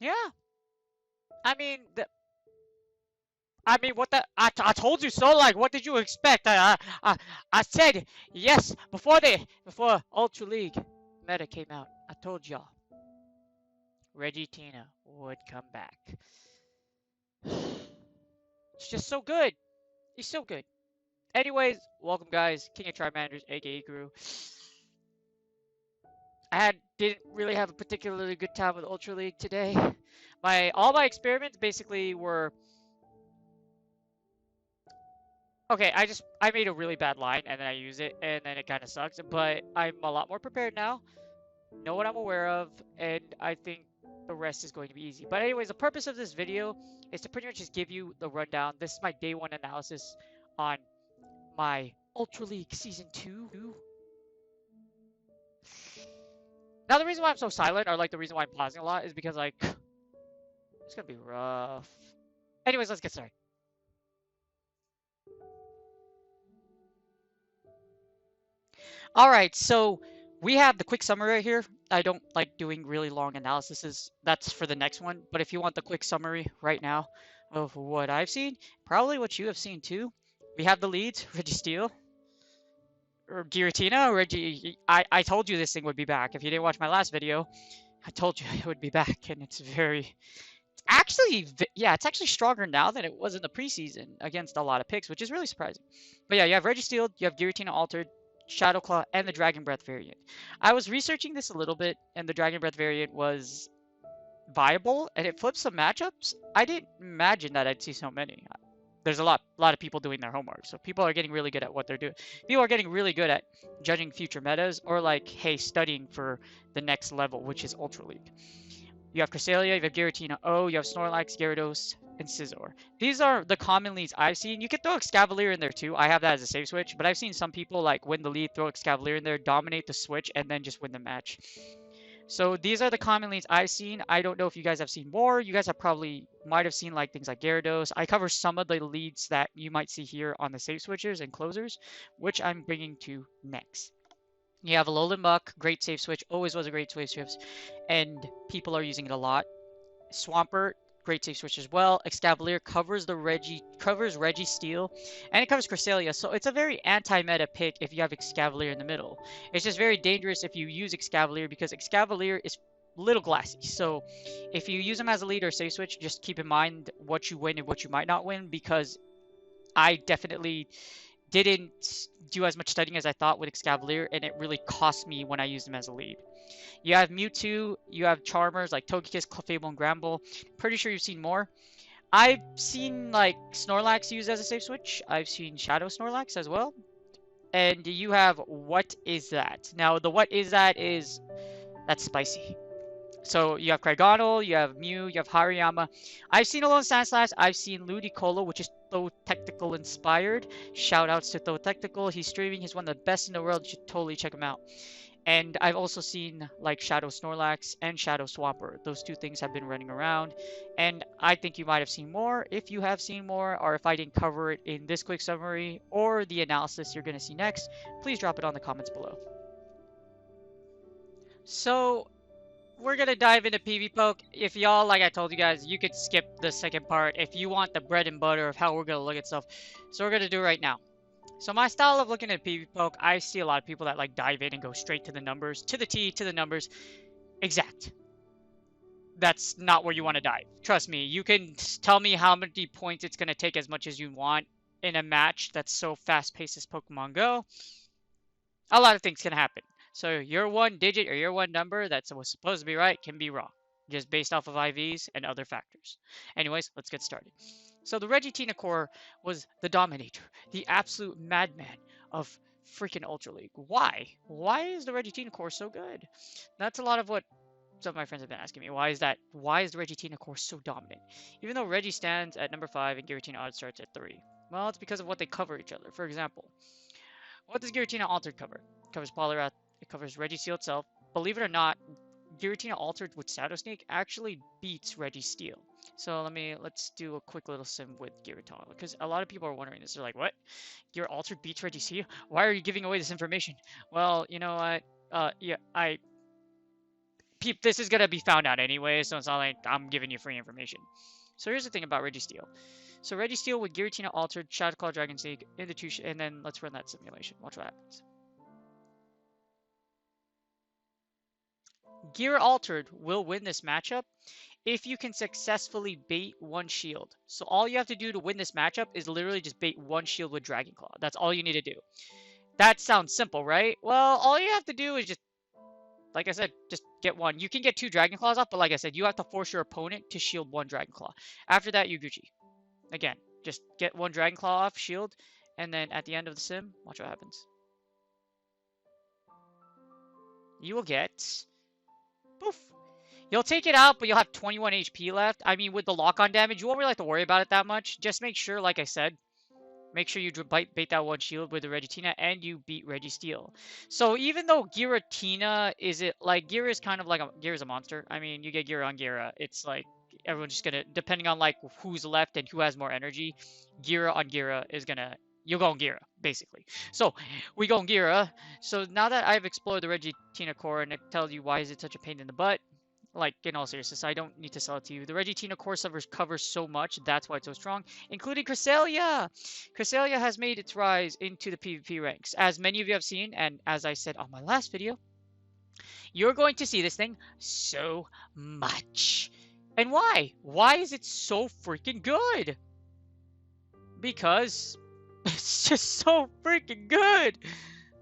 Yeah. I mean, I mean, what the? I told you so. Like, what did you expect? I said yes before Ultra League meta came out. I told y'all Reggie Tina would come back. It's just so good. He's so good. Anyways, welcome guys, King of Tri-Managers, aka Guru. Didn't really have a particularly good time with Ultra League today. All my experiments basically were okay. I made a really bad line and then I use it and then it kind of sucks. But I'm a lot more prepared now. Know what I'm aware of, and I think the rest is going to be easy. But anyways, the purpose of this video is to pretty much just give you the rundown. This is my day one analysis on my Ultra League Season 2. Now, the reason why I'm so silent, or like the reason why I'm pausing a lot, is because like it's gonna be rough. Anyways, let's get started. All right, so we have the quick summary right here. I don't like doing really long analyses. That's for the next one. But if you want the quick summary right now of what I've seen, probably what you have seen too. We have the leads, Reggie Steele, or Giratina. Reggie, I told you this thing would be back. If you didn't watch my last video, I told you it would be back, and it's very actually, yeah, it's actually stronger now than it was in the preseason against a lot of picks, which is really surprising. But yeah, you have Reggie Steele, you have Giratina Altered, Shadow Claw, and the Dragon Breath variant. I was researching this a little bit, and the Dragon Breath variant was viable, and it flips some matchups. I didn't imagine that I'd see so many. There's a lot of people doing their homework, so people are getting really good at what they're doing. People are getting really good at judging future metas, or like, hey, studying for the next level, which is Ultra League. You have Cresselia, you have Giratina O, you have Snorlax, Gyarados, and Scizor. These are the common leads I've seen. You could throw Excavalier in there too. I have that as a safe switch, but I've seen some people like win the lead, throw Excavalier in there, dominate the switch, and then just win the match. So these are the common leads I've seen. I don't know if you guys have seen more. You guys have probably might have seen like things like Gyarados. I cover some of the leads that you might see here on the safe switchers and closers, which I'm bringing to next. You have Alolan Muck, great safe switch, always was a great safe switch, and people are using it a lot. Swampert, great safe switch as well. Excavalier covers Reggie Steel, and it covers Cresselia, so it's a very anti-meta pick if you have Excavalier in the middle. It's just very dangerous if you use Excavalier because Excavalier is little glassy. So if you use him as a lead or safe switch, just keep in mind what you win and what you might not win, because I definitely didn't do as much studying as I thought with Excavalier, and it really cost me when I used him as a lead. You have Mewtwo, you have Charmers like Togekiss, Clefable, and Gramble. Pretty sure you've seen more. I've seen like Snorlax used as a safe switch. I've seen Shadow Snorlax as well. And you have What Is That? Now, the What Is That is, that's spicy. So you have Craigonal, you have Mew, you have Hariyama. I've seen Alolan Sandslash, I've seen Ludicolo, which is Though Technical inspired. Shoutouts to Though Technical. He's streaming, he's one of the best in the world. You should totally check him out. And I've also seen like Shadow Snorlax and Shadow Swampert. Those two things have been running around. And I think you might have seen more. If you have seen more, or if I didn't cover it in this quick summary or the analysis you're going to see next, please drop it on the comments below. So we're going to dive into PvPoke. If y'all, like I told you guys, you could skip the second part if you want the bread and butter of how we're going to look at stuff. So we're going to do it right now. So my style of looking at PvPoke, I see a lot of people that like dive in and go straight to the numbers, to the T, to the numbers. Exact. That's not where you want to dive. Trust me, you can tell me how many points it's going to take as much as you want in a match that's so fast-paced as Pokemon Go. A lot of things can happen. So your one digit or your one number that's supposed to be right can be wrong, just based off of IVs and other factors. Anyways, let's get started. So the Regitina core was the dominator, the absolute madman of freaking Ultra League. Why? Why is the Regitina core so good? That's a lot of what some of my friends have been asking me. Why is that? Why is the Regitina core so dominant? Even though Reggie stands at number 5 and Giratina Odd starts at 3. Well, it's because of what they cover each other. For example, what does Giratina Altered cover? It covers Poliwrath, it covers Registeel itself. Believe it or not, Giratina Altered with Shadow Sneak actually beats Registeel. So let's do a quick little sim with Giratina, because a lot of people are wondering this. They're like, what? Your Altered beats Registeel? Why are you giving away this information? Well, you know what? Yeah, this is gonna be found out anyway, so it's not like I'm giving you free information. So here's the thing about Registeel. So Registeel with Giratina altered, Shadow Claw, Dragon Sneak, into two, and then let's run that simulation. Watch what happens. Gear Altered will win this matchup if you can successfully bait one shield. So all you have to do to win this matchup is literally just bait one shield with Dragon Claw. That's all you need to do. That sounds simple, right? Well, all you have to do is just, like I said, just get one. You can get 2 Dragon Claws off, but like I said, you have to force your opponent to shield 1 Dragon Claw. After that, you're Gucci. Again, just get 1 Dragon Claw off, shield, and then at the end of the sim, watch what happens. You will get... Poof. You'll take it out, but you'll have 21 HP left. I mean, with the lock-on damage, you won't really have to worry about it that much. Just make sure, like I said, make sure you bait that one shield with the Regitina, and you beat Registeel. So even though Giratina Gira is kind of like Gira's a monster. I mean, you get Gira on Gira. It's like everyone's just gonna, depending on like who's left and who has more energy, Gira on Gira is gonna, you'll go on Gira, basically. So we go on Gira. So now that I've explored the Regitina core and it tells you why is it such a pain in the butt, like, in all seriousness, I don't need to sell it to you. The Regitina core covers so much, that's why it's so strong, including Cresselia! Cresselia has made its rise into the PvP ranks. As many of you have seen, and as I said on my last video, you're going to see this thing so much. And why? Why is it so freaking good? Because it's just so freaking good!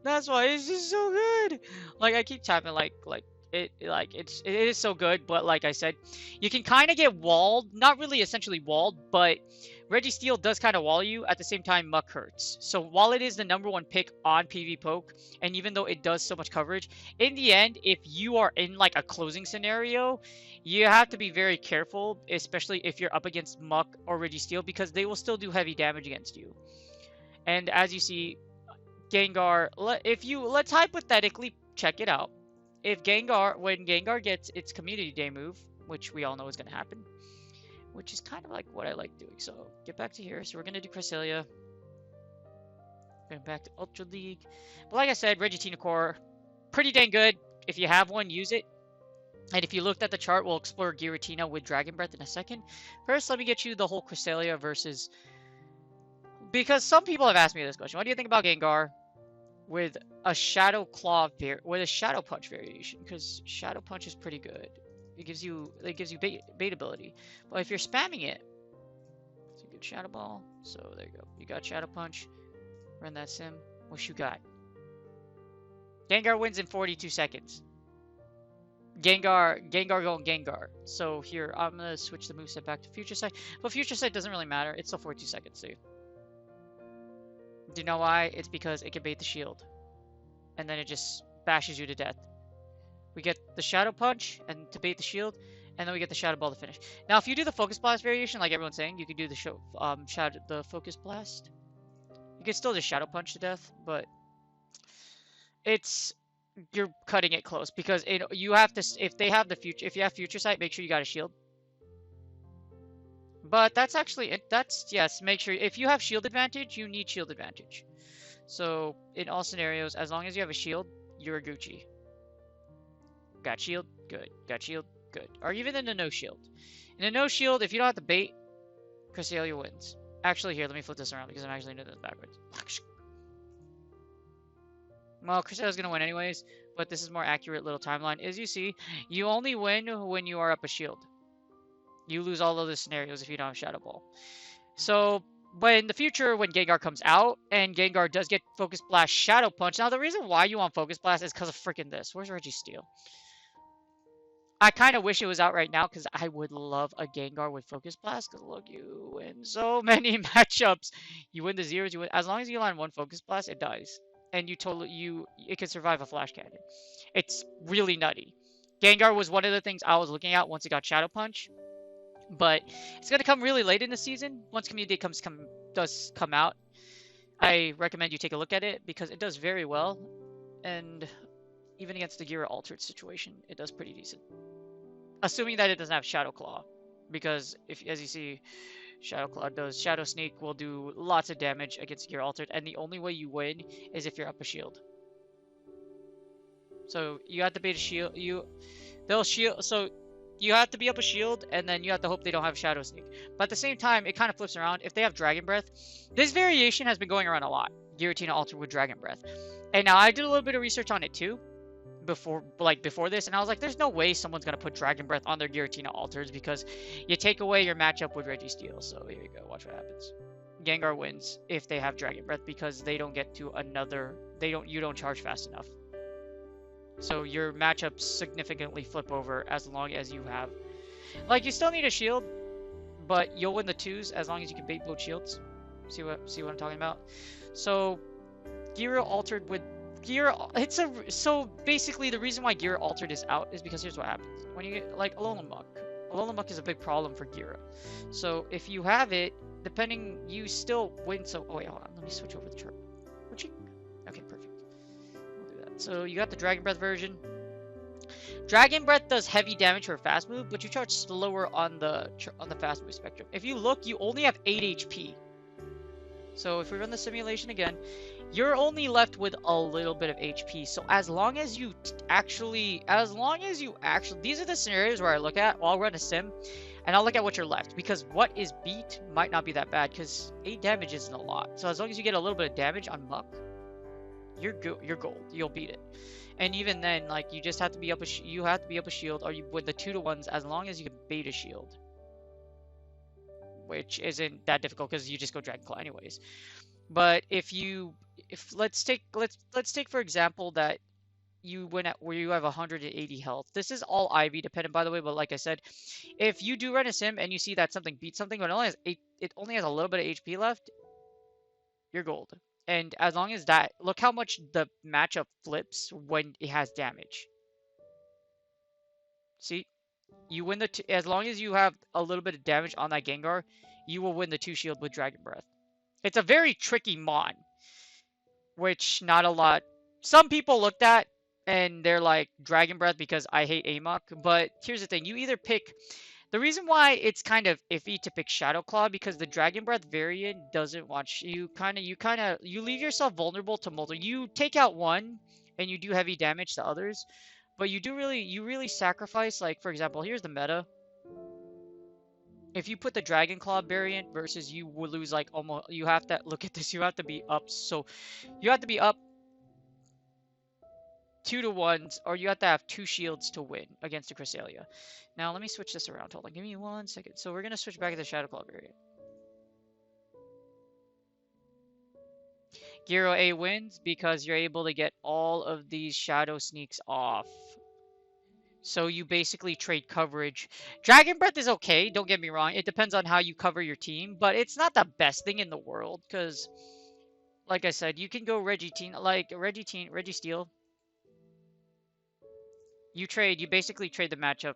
That's why it's just so good! Like, I keep tapping, it is so good, but like I said, you can kind of get walled, not really essentially walled, but Registeel does kind of wall you. At the same time, Muck hurts. So while it is the #1 pick on PV Poke, and even though it does so much coverage, in the end, if you are in like a closing scenario, you have to be very careful, especially if you're up against Muck or Registeel, because they will still do heavy damage against you. And as you see, Gengar, let's hypothetically check it out. If when Gengar gets its Community Day move, which we all know is going to happen, which is kind of like what I like doing. So get back to here. So we're going to do Cresselia. Going back to Ultra League. But like I said, Regitina core, pretty dang good. If you have one, use it. And if you looked at the chart, we'll explore Giratina with Dragon Breath in a second. First, let me get you the whole Cresselia versus... Because some people have asked me this question. What do you think about Gengar with a Shadow Claw with a Shadow Punch variation? Because Shadow Punch is pretty good. It gives you bait ability. But if you're spamming it, it's a good Shadow Ball. So there you go. You got Shadow Punch. Run that sim. What you got? Gengar wins in 42 seconds. Gengar going Gengar. So here, I'm gonna switch the moveset back to Future Sight. But Future Sight doesn't really matter. It's still 42 seconds too. Do you know why? It's because it can bait the shield. And then it just bashes you to death. We get the Shadow Punch and to bait the shield, and then we get the Shadow Ball to finish. Now, if you do the Focus Blast variation, like everyone's saying, you can do the Focus Blast. You can still just Shadow Punch to death, but you're cutting it close because you have to. If you have Future Sight, make sure you got a shield. But yes, make sure, if you have shield advantage, you need shield advantage. So, in all scenarios, as long as you have a shield, you're a Gucci. Got shield? Good. Got shield? Good. Or even in a no shield. In a no shield, if you don't have to bait, Cresselia wins. Actually, here, let me flip this around because I'm actually doing this backwards. Well, Cresselia's going to win anyways, but this is more accurate little timeline. As you see, you only win when you are up a shield. You lose all other scenarios if you don't have Shadow Ball. So, but in the future, when Gengar comes out, and Gengar does get Focus Blast, Shadow Punch. Now, the reason why you want Focus Blast is because of freaking this. Where's Registeel? I kind of wish it was out right now, because I would love a Gengar with Focus Blast. Because look, you win so many matchups. You win the zeros, you win. As long as you land one Focus Blast, it dies. And it can survive a Flash Cannon. It's really nutty. Gengar was one of the things I was looking at once it got Shadow Punch. But it's going to come really late in the season. Once Community Day does come out, I recommend you take a look at it because it does very well. And even against the Gira Altered situation, it does pretty decent. Assuming that it doesn't have Shadow Claw. Because, as you see, Shadow Claw does. Shadow Sneak will do lots of damage against Gira Altered. And the only way you win is if you're up a shield. So, you have to bait a shield. They'll shield. So you have to be up a shield, and then you have to hope they don't have Shadow Sneak. But at the same time, it kind of flips around. If they have Dragon Breath, this variation has been going around a lot. Giratina Alter with Dragon Breath. And now I did a little bit of research on it too, before this, and I was like, there's no way someone's gonna put Dragon Breath on their Giratina Alters because you take away your matchup with Registeel. So here you go. Watch what happens. Gengar wins if they have Dragon Breath because they don't get to another. You don't charge fast enough. So your matchups significantly flip over as long as you have, like, you still need a shield, but you'll win the twos as long as you can bait both shields. See what I'm talking about? So Gira altered with Gira. So basically the reason why Gira altered is out is because here's what happens when you get like Alolan Muck. Alolan Muck is a big problem for Gira. So if you have it, depending, you still win. So oh wait, hold on. Let me switch over the chart. Okay, perfect. So you got the Dragon Breath version. Dragon Breath does heavy damage for a fast move, but you charge slower on the fast move spectrum. If you look, you only have 8 HP. So if we run the simulation again, you're only left with a little bit of HP. So as long as you actually, these are the scenarios where I look at. I'll run a sim, and I'll look at what you're left, because what is beat might not be that bad, because 8 damage isn't a lot. So as long as you get a little bit of damage on Muck, you're gold. You'll beat it. And even then, like, you just have to be up a shield, or you with the 2-to-1s as long as you can bait a shield, which isn't that difficult because you just go Dragon Claw anyways. But let's take for example that you win at where you have 180 health. This is all IV dependent, by the way, but like I said, if you do run a sim and you see that something beats something, but it only has a little bit of HP left, you're gold. And as long as that, look how much the matchup flips when it has damage. See, you win as long as you have a little bit of damage on that Gengar, you will win the 2 shield with Dragon Breath. It's a very tricky mon, which not a lot. Some people looked at and they're like Dragon Breath because I hate Amok. But here's the thing: you either pick. The reason why it's kind of iffy to pick Shadow Claw, because the Dragon Breath variant doesn't watch you. You leave yourself vulnerable to multiple. You take out one, and you do heavy damage to others, but you really sacrifice. Like for example, here's the meta. If you put the Dragon Claw variant versus, you will lose like almost. You have to look at this. You have to be up. So you have to be up 2-to-1s, or you have to have 2 shields to win against a Cresselia. Now let me switch this around. Hold on, give me 1 second. So we're gonna switch back to the Shadow Claw variant. Gyro A wins because you're able to get all of these Shadow Sneaks off. So you basically trade coverage. Dragon Breath is okay, don't get me wrong. It depends on how you cover your team, but it's not the best thing in the world because, like I said, you can go Registeel. You basically trade the matchup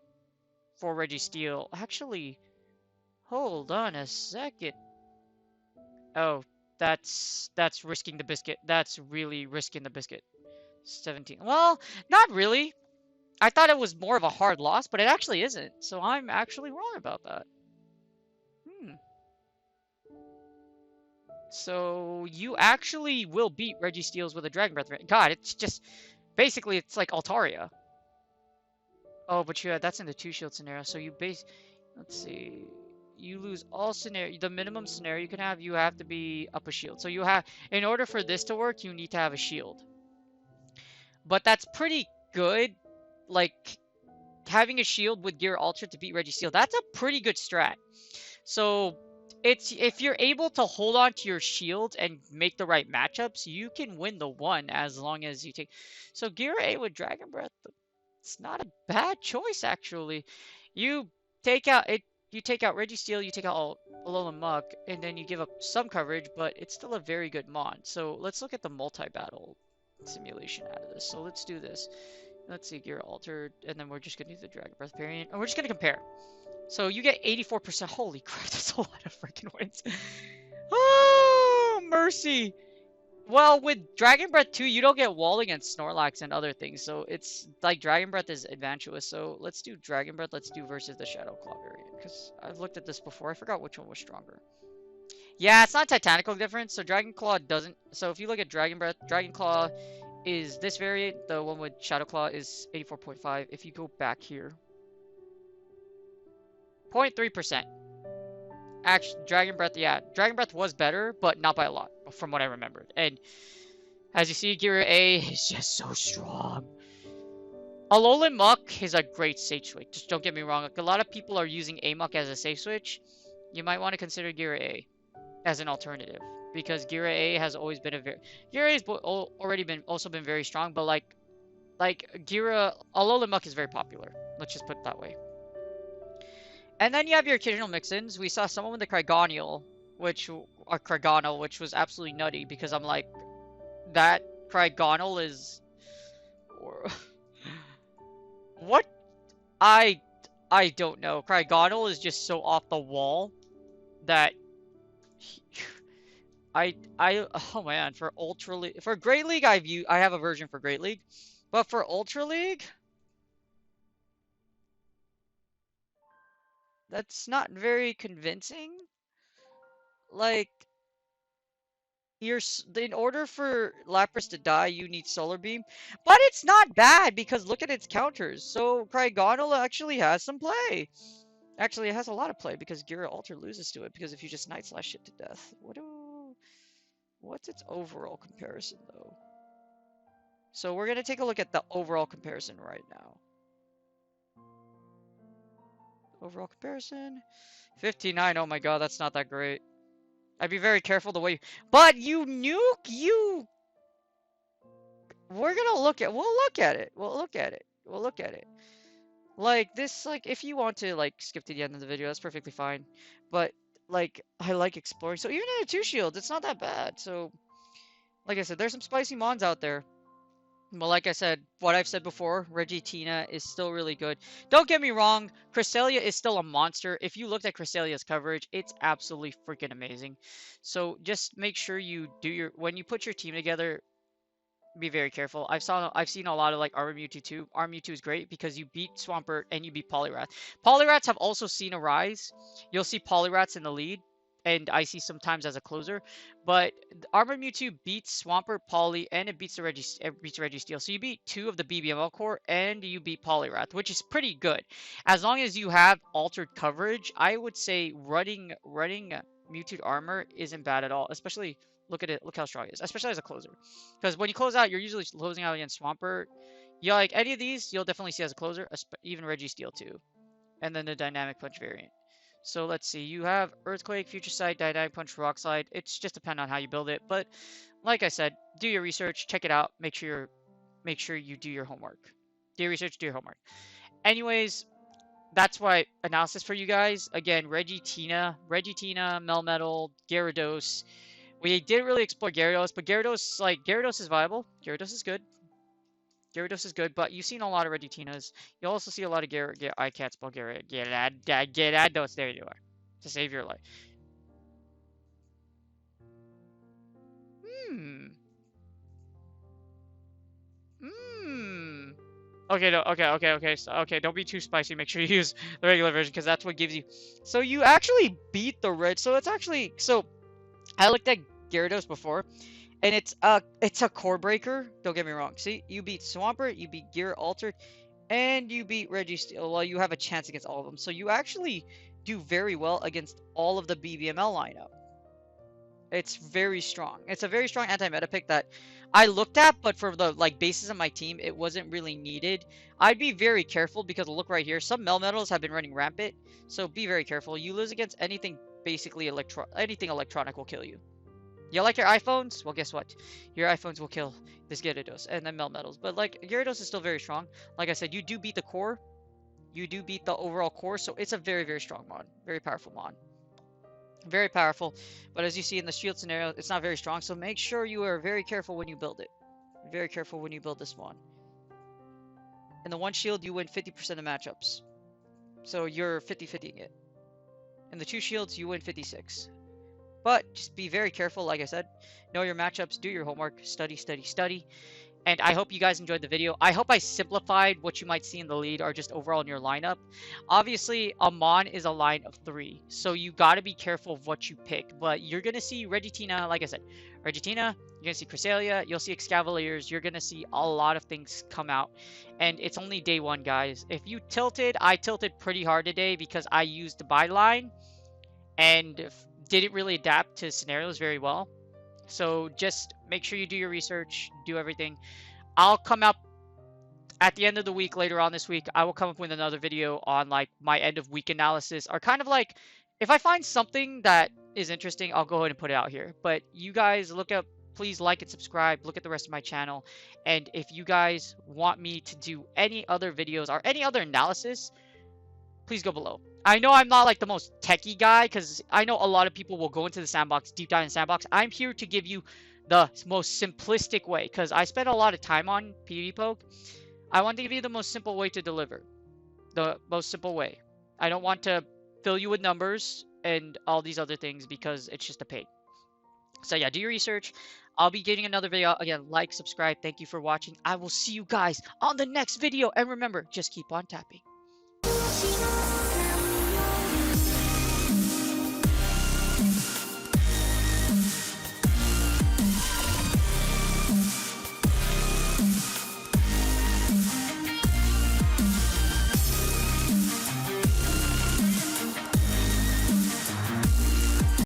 for Registeel. Actually, hold on a second. Oh, that's risking the biscuit. That's really risking the biscuit. 17. Well, not really. I thought it was more of a hard loss, but it actually isn't. So I'm actually wrong about that. So you actually will beat Registeels with a Dragon Breath. God, it's just basically it's like Altaria. Oh, but that's in the 2-shield scenario. So let's see. You lose all scenario. The minimum scenario you can have, you have to be up a shield. So in order for this to work, you need to have a shield. But that's pretty good. Like, having a shield with Gear Ultra to beat Registeel, that's a pretty good strat. So if you're able to hold on to your shield and make the right matchups, you can win the 1 as long as you take. So Gear A with Dragon Breath, it's not a bad choice actually. You take out Registeel, you take out Alolan Muck, and then you give up some coverage, but it's still a very good mon. So let's look at the multi-battle simulation out of this. So let's do this. Let's see, Gear Altered, and then we're just gonna do the Dragon Breath variant, and we're just gonna compare. So you get 84%. Holy crap, that's a lot of freaking wins. Oh, mercy. Well, with Dragon Breath 2, you don't get wall against Snorlax and other things, so it's like Dragon Breath is advantageous. So let's do Dragon Breath. Let's do versus the Shadow Claw variant, because I've looked at this before. I forgot which one was stronger. Yeah, it's not Titanical difference. So Dragon Claw doesn't. So if you look at Dragon Breath, Dragon Claw is this variant, the one with Shadow Claw, is 84.5. If you go back here, 0.3%. Actually, Dragon Breath, yeah, Dragon Breath was better, but not by a lot, from what I remembered. And as you see, Gira A is just so strong. Alolan Muck is a great safe switch. Just don't get me wrong. Like, a lot of people are using Amok as a safe switch. You might want to consider Gira A as an alternative because Gira A has always been a very Gira A has already been also been very strong, but like Gira Alolan Muck is very popular. Let's just put it that way. And then you have your occasional mix-ins. We saw someone with the Crygonial, which was absolutely nutty because I'm like, that Crygonial is what I I don't know. Crygonial is just so off the wall that I oh man, for Ultra League, for Great League I have a version for Great League, but for Ultra League that's not very convincing. Like in order for Lapras to die, you need Solar Beam, but it's not bad because look at its counters. So Crygonial actually has some play. Actually, it has a lot of play because Gira Alter loses to it because if you just Night Slash it to death. What's its overall comparison though? So we're gonna take a look at the overall comparison right now. Overall comparison, 59. Oh my god, that's not that great. I'd be very careful the way. But you nuke you. We're gonna look at. We'll look at it. We'll look at it. We'll look at it. Like this. Like if you want to like skip to the end of the video, that's perfectly fine. But like I like exploring. So even at a 2 shield, it's not that bad. So like I said, there's some spicy mons out there. Well, like I said, what I've said before, Regitina is still really good. Don't get me wrong, Cresselia is still a monster. If you looked at Cresselia's coverage, it's absolutely freaking amazing. So just make sure you do when you put your team together, be very careful. I've seen a lot of like Armor Mewtwo 2. Armor Mewtwo is great because you beat Swampert and you beat Poliwrath. Poliwraths have also seen a rise. You'll see Poliwraths in the lead, and I see sometimes as a closer. But Armor Mewtwo beats Swampert, Poly, and it beats the Registeel. So you beat 2 of the BBML core and you beat Poliwrath, which is pretty good. As long as you have altered coverage, I would say running Mewtwo armor isn't bad at all, especially look at it. Look how strong it is, especially as a closer. Because when you close out, you're usually closing out against Swampert. Yeah, like any of these, you'll definitely see as a closer, even Registeel too. And then the Dynamic Punch variant. So let's see. You have Earthquake, Future Sight, Dynamic Punch, Rock Slide. It's just depend on how you build it. But like I said, do your research, check it out. Make sure you do your homework. Do your research, do your homework. Anyways, that's why analysis for you guys. Again, Regitina, Melmetal, Gyarados. We didn't really explore Gyarados, but Gyarados is viable. Gyarados is good. Gyarados is good, but you've seen a lot of Regitinas. You also see a lot of I can't spell Gyarados. There you are. To save your life. Hmm. Hmm. Okay, no, okay. So, okay, don't be too spicy. Make sure you use the regular version because that's what gives you. So you actually beat the red. So it's actually I looked at Gyarados before, and it's a core breaker. Don't get me wrong. See, you beat Swampert, you beat Gear Altered, and you beat Registeel. Well, you have a chance against all of them. So you actually do very well against all of the BBML lineup. It's very strong. It's a very strong anti-meta pick that I looked at, but for the like basis of my team, it wasn't really needed. I'd be very careful because look right here, some Melmetals have been running rampant, so be very careful. You lose against anything basically anything electronic will kill you. You like your iPhones? Well, guess what? Your iPhones will kill this Gyarados and then Melmetals. But like Gyarados is still very strong. Like I said, you do beat the core. You do beat the overall core, so it's a very, very strong mod. Very powerful mod. Very powerful, but as you see in the shield scenario, it's not very strong, so make sure you are very careful when you build it. Very careful when you build this one. In the 1 shield, you win 50% of matchups. So you're 50-50ing it. In the 2 shields, you win 56. But just be very careful, like I said. Know your matchups, do your homework, study, study, study. And I hope you guys enjoyed the video. I hope I simplified what you might see in the lead or just overall in your lineup. Obviously, Amon is a line of 3, so you got to be careful of what you pick. But you're going to see Regitina, like I said, Regitina, you're going to see Cresselia, you'll see Excavaliers, you're going to see a lot of things come out. And it's only day 1, guys. If you tilted, I tilted pretty hard today because I used the byline and didn't really adapt to scenarios very well. So just make sure you do your research, do everything. I'll come up at the end of the week later on this week. I will come up with another video on like my end of week analysis, or kind of like if I find something that is interesting, I'll go ahead and put it out here. But you guys look up, please like and subscribe, look at the rest of my channel. And if you guys want me to do any other videos or any other analysis, please go below. I know I'm not like the most techie guy, because I know a lot of people will go into the sandbox, deep dive in the sandbox. I'm here to give you the most simplistic way, because I spent a lot of time on PvPoke. I want to give you the most simple way to deliver. The most simple way. I don't want to fill you with numbers and all these other things because it's just a pain. So yeah, do your research. I'll be getting another video. Again, like, subscribe. Thank you for watching. I will see you guys on the next video. And remember, just keep on tapping.